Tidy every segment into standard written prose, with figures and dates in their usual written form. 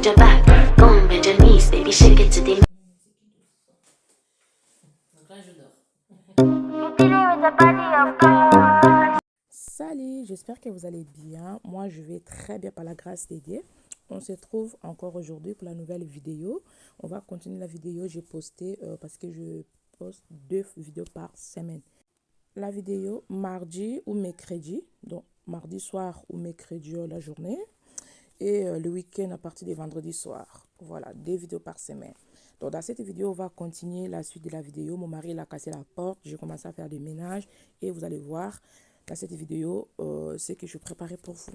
bend your back, go and bend your knees, baby, shake it to the. Salut, j'espère que vous allez bien. Moi, je vais très bien par la grâce des dieux. On se trouve encore aujourd'hui pour la nouvelle vidéo. On va continuer la vidéo. J'ai posté parce que je poste 2 vidéos par semaine. La vidéo mardi ou mercredi, donc mardi soir ou mercredi la journée. Et le week-end à partir de vendredi soir. Voilà, 2 vidéos par semaine. Donc dans cette vidéo, on va continuer la suite de la vidéo. Mon mari, il a cassé la porte. J'ai commencé à faire des ménages. Et vous allez voir dans cette vidéo ce que je préparais pour vous.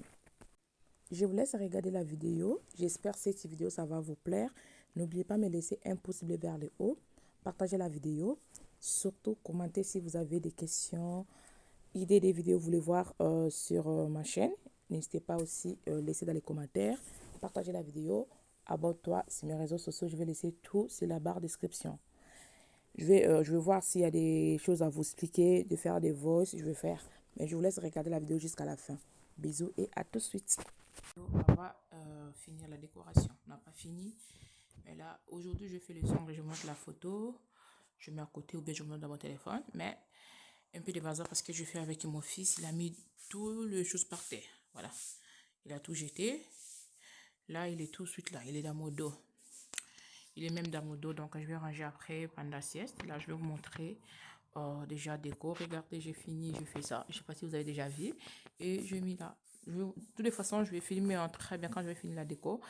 Je vous laisse regarder la vidéo. J'espère que cette vidéo, ça va vous plaire. N'oubliez pas de me laisser un pouce bleu vers le haut. Partagez la vidéo. Surtout, commentez si vous avez des questions, idées des vidéos que vous voulez voir sur ma chaîne. N'hésitez pas aussi à laisser dans les commentaires. Partagez la vidéo. Abonne-toi sur mes réseaux sociaux. Je vais laisser tout sur la barre description. Je vais voir s'il y a des choses à vous expliquer, de faire des voices. Je vais faire. Mais je vous laisse regarder la vidéo jusqu'à la fin. Bisous et à tout de suite. On va finir la décoration. On n'a pas fini. Mais là, aujourd'hui, je fais les ongles. Je montre la photo. Je mets à côté ou bien je monte dans mon téléphone. Mais un peu de bazar parce que je fais avec mon fils. Il a mis toutes les choses par terre. Voilà. Il a tout jeté. Là, il est tout de suite là. Il est dans mon dos. Il est même dans mon dos. Donc, je vais ranger après pendant la sieste. Là, je vais vous montrer déjà déco. Regardez, j'ai fini. Je fais ça. Je ne sais pas si vous avez déjà vu. Et je mis là. De toutes les façons, je vais filmer très bien quand je vais finir la déco.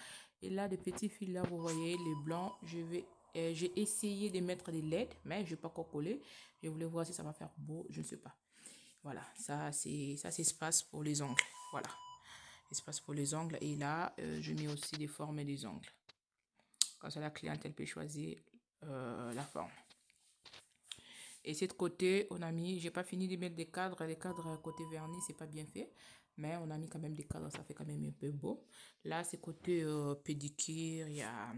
Et là, des petits fils là, vous voyez, les blancs, j'ai essayé de mettre des LED, mais je ne vais pas encore coller. Je voulais voir si ça va faire beau, je ne sais pas. Voilà, ça c'est espace pour les ongles. Voilà, espace pour les ongles. Et là, je mets aussi des formes des ongles. Comme ça, la cliente, elle peut choisir la forme. Et cette côté, on a mis, j'ai pas fini de mettre des cadres. Les cadres côté vernis, c'est pas bien fait. Mais on a mis quand même des cadres, ça fait quand même un peu beau. Là, c'est côté pédicure, il y a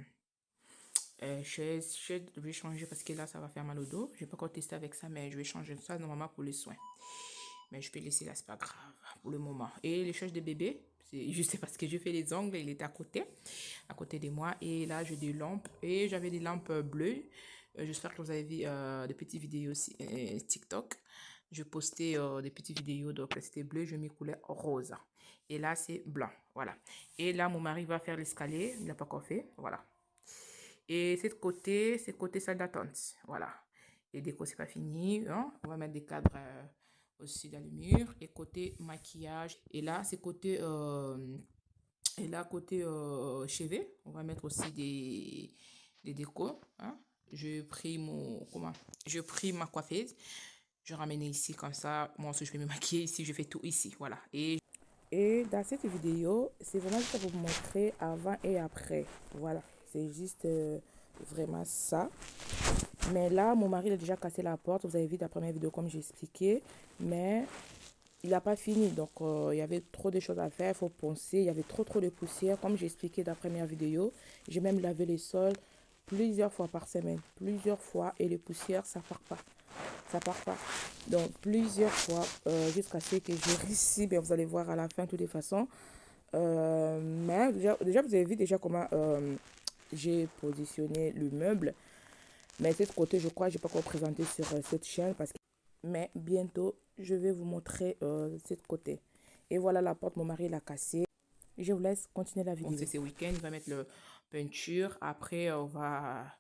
chaise, je vais changer parce que là, ça va faire mal au dos. Je vais pas encore tester avec ça, mais je vais changer ça normalement pour les soins. Mais je peux laisser là, c'est pas grave pour le moment. Et les chaises de bébé, c'est juste parce que je fais les ongles, il est à côté de moi. Et là, j'ai des lampes et j'avais des lampes bleues. J'espère que vous avez vu des petites vidéos aussi TikTok. Je postais des petites vidéos, donc c'était bleu, je mets couleur rose. Et là, c'est blanc, voilà. Et là, mon mari va faire l'escalier, il n'a pas encore fait, voilà. Et c'est côté salle d'attente, voilà. Les décos, c'est pas fini, hein? On va mettre des cadres aussi dans le mur. Et côté maquillage, et là, c'est côté... côté chevet, on va mettre aussi des décos, hein. Je pris ma coiffeuse, je ramène ici comme ça. Moi aussi, je vais me maquiller ici, je fais tout ici, voilà. Et dans cette vidéo, c'est vraiment juste pour vous montrer avant et après. Voilà, c'est juste vraiment ça. Mais là, mon mari il a déjà cassé la porte. Vous avez vu la première vidéo comme j'ai expliqué. Mais il n'a pas fini. Donc, il y avait trop de choses à faire. Il faut poncer. Il y avait trop de poussière. Comme j'ai expliqué dans la première vidéo, j'ai même lavé les sols plusieurs fois par semaine. Plusieurs fois. Et les poussières, ça part pas. Ça part pas. Donc, plusieurs fois, jusqu'à ce que je réussis. Bien, vous allez voir à la fin, de toutes les façons. Mais déjà, vous avez vu déjà comment j'ai positionné le meuble. Mais cette côté, je crois, je n'ai pas encore présenté sur cette chaîne. Mais bientôt, je vais vous montrer cette côté. Et voilà la porte, mon mari l'a cassée. Je vous laisse continuer la vidéo. C'est ce week-end, il va mettre la peinture. Après, on va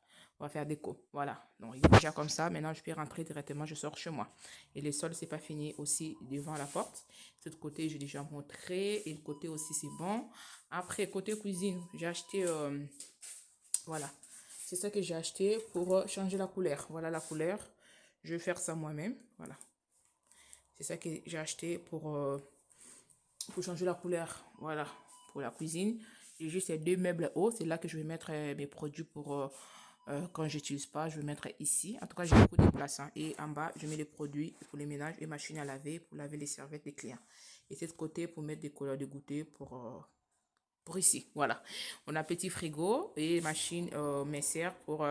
faire déco. Voilà. Donc, il est déjà comme ça. Maintenant, je peux rentrer directement. Je sors chez moi. Et les sols, c'est pas fini aussi devant la porte. De l'autre côté, j'ai déjà montré. Et le côté aussi, c'est bon. Après, côté cuisine, j'ai acheté... voilà. C'est ça que j'ai acheté pour changer la couleur. Voilà la couleur. Je vais faire ça moi-même. Voilà. C'est ça que j'ai acheté pour changer la couleur. Voilà. Pour la cuisine. J'ai juste ces 2 meubles hauts. C'est là que je vais mettre mes produits pour... quand j'utilise pas, je vais mettre ici. En tout cas, j'ai beaucoup de place. Hein. Et en bas, je mets les produits pour les ménages et machine à laver pour laver les serviettes des clients. Et de ce côté, pour mettre des couleurs de goûter pour ici. Voilà. On a petit frigo et machine messer pour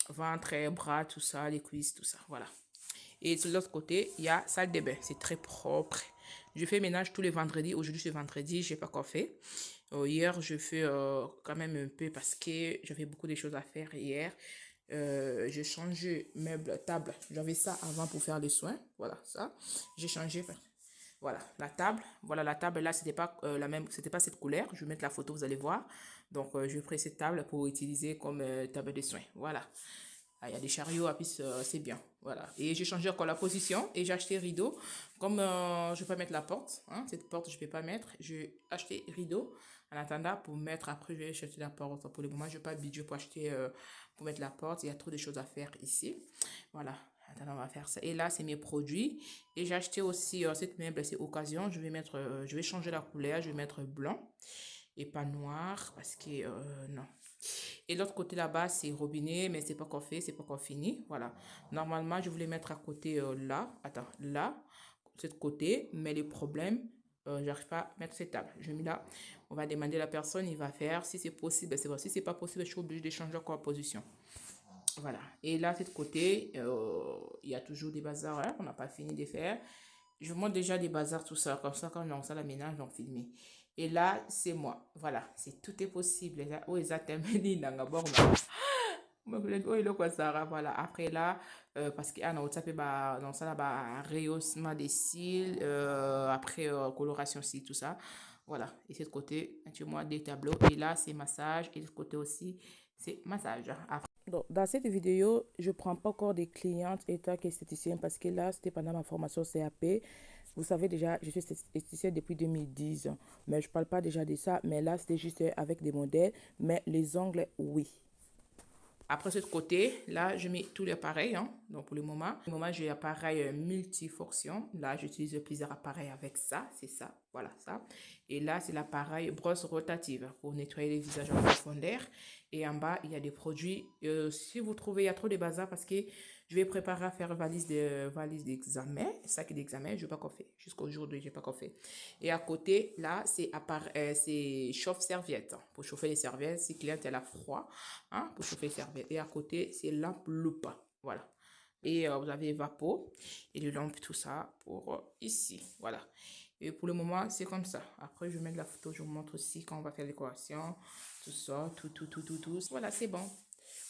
ventre, bras, tout ça, les cuisses, tout ça. Voilà. Et sur l'autre côté, il y a salle de bain. C'est très propre. Je fais ménage tous les vendredis. Aujourd'hui, c'est vendredi, j'ai pas encore fait. Hier, je fais quand même un peu parce que j'avais beaucoup de choses à faire hier. J'ai changé meuble, table. J'avais ça avant pour faire les soins. Voilà, ça. J'ai changé. Voilà, la table. Voilà, la table là, c'était pas la même, c'était pas cette couleur. Je vais mettre la photo, vous allez voir. Donc, je prends cette table pour utiliser comme table de soins. Voilà. Ah, il y a des chariots, puis c'est bien. Voilà. Et j'ai changé encore la position et j'ai acheté rideau. Comme je ne vais pas mettre la porte, hein, cette porte, je ne vais pas mettre. J'ai acheté rideau en attendant pour mettre. Après, je vais acheter la porte. Pour le moment, je n'ai pas de budget pour acheter, pour mettre la porte. Il y a trop de choses à faire ici. Voilà. Attends, on va faire ça. Et là, c'est mes produits. Et j'ai acheté aussi cette meuble, c'est occasion. Je vais mettre, je vais changer la couleur. Je vais mettre blanc et pas noir parce que non. Et l'autre côté là-bas, c'est robinet, mais c'est pas encore fait, c'est pas encore fini. Voilà. Normalement, je voulais mettre à côté là. Attends, là, de ce côté. Mais le problème, j'arrive pas à mettre cette table. Je mets là. On va demander à la personne, il va faire. Si c'est possible, c'est bon. Si c'est pas possible, je suis obligée de changer encore la position. Voilà. Et là, de ce côté, il y a toujours des bazars. Hein, on n'a pas fini de faire. Je vous montre déjà des bazars, tout ça. Comme ça, quand on lance la ménage, on filme. Et là, c'est moi. Voilà. C'est tout est possible. Oh, exactement. Voilà. Après là, parce qu'il y a un autre dans ça là-bas, rehaussement des cils, après coloration cils, tout ça. Voilà. Et de ce côté, tu vois des tableaux. Et là, c'est massage. Et de ce côté aussi, c'est massage. Après, donc, dans cette vidéo, je ne prends pas encore des clientes étant qu'esthéticienne parce que là, c'était pendant ma formation CAP. Vous savez déjà, je suis esthéticienne depuis 2010, mais je ne parle pas déjà de ça. Mais là, c'était juste avec des modèles. Mais les ongles, oui. Après, ce côté, là, je mets tous les appareils. Hein. Donc, pour le moment, j'ai appareil multifonction. Là, j'utilise plusieurs appareils avec ça. C'est ça. Voilà, ça. Et là, c'est l'appareil brosse rotative pour nettoyer les visages en profondeur. Et en bas, il y a des produits. Si vous trouvez, il y a trop de bazar parce que je vais préparer à faire valise d'examen. Sac d'examen, je n'ai pas encore fait. Jusqu'aujourd'hui, je n'ai pas encore fait. Et à côté, là, c'est chauffe-serviette. Pour chauffer les serviettes, si cliente elle a froid, hein, pour chauffer les serviettes. Et à côté, c'est lampe loupe. Voilà. Et vous avez Vapo et les lampes, tout ça pour ici. Voilà. Et pour le moment, c'est comme ça. Après, je mets de la photo, je vous montre aussi quand on va faire la décoration. Tout ça, tout. Voilà, c'est bon.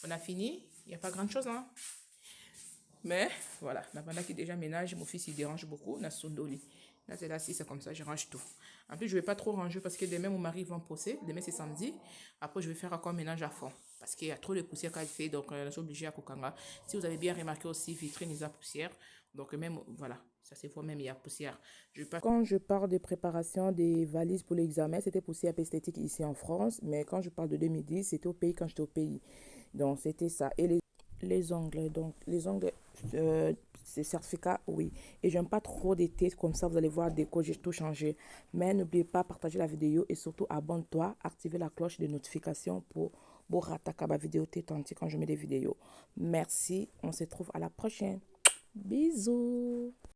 On a fini. Il n'y a pas grand chose, hein. Mais voilà, la bande qui déjà ménage, mon fils il dérange beaucoup. Là, c'est là, si c'est comme ça, je range tout. En plus, je ne vais pas trop ranger parce que demain, mon mari va me poser. Demain, c'est samedi. Après, je vais faire encore ménage à fond. Parce qu'il y a trop de poussière qu'elle fait. Donc, je suis obligée à Kokanga. Si vous avez bien remarqué aussi, vitrine, il y a poussière. Donc, même, voilà, ça c'est vous-même, il y a poussière. Quand je parle de préparation des valises pour l'examen, c'était pour CAP esthétique ici en France. Mais quand je parle de 2010, c'était au pays quand j'étais au pays. Donc, c'était ça. Et les ongles, donc les ongles, c'est certificat, oui. Et j'aime pas trop des têtes comme ça, vous allez voir, déco, j'ai tout changé. Mais n'oubliez pas de partager la vidéo et surtout abonne-toi, activez la cloche de notification pour rattaquer ma vidéo quand je mets des vidéos. Merci, on se retrouve à la prochaine. Bisous.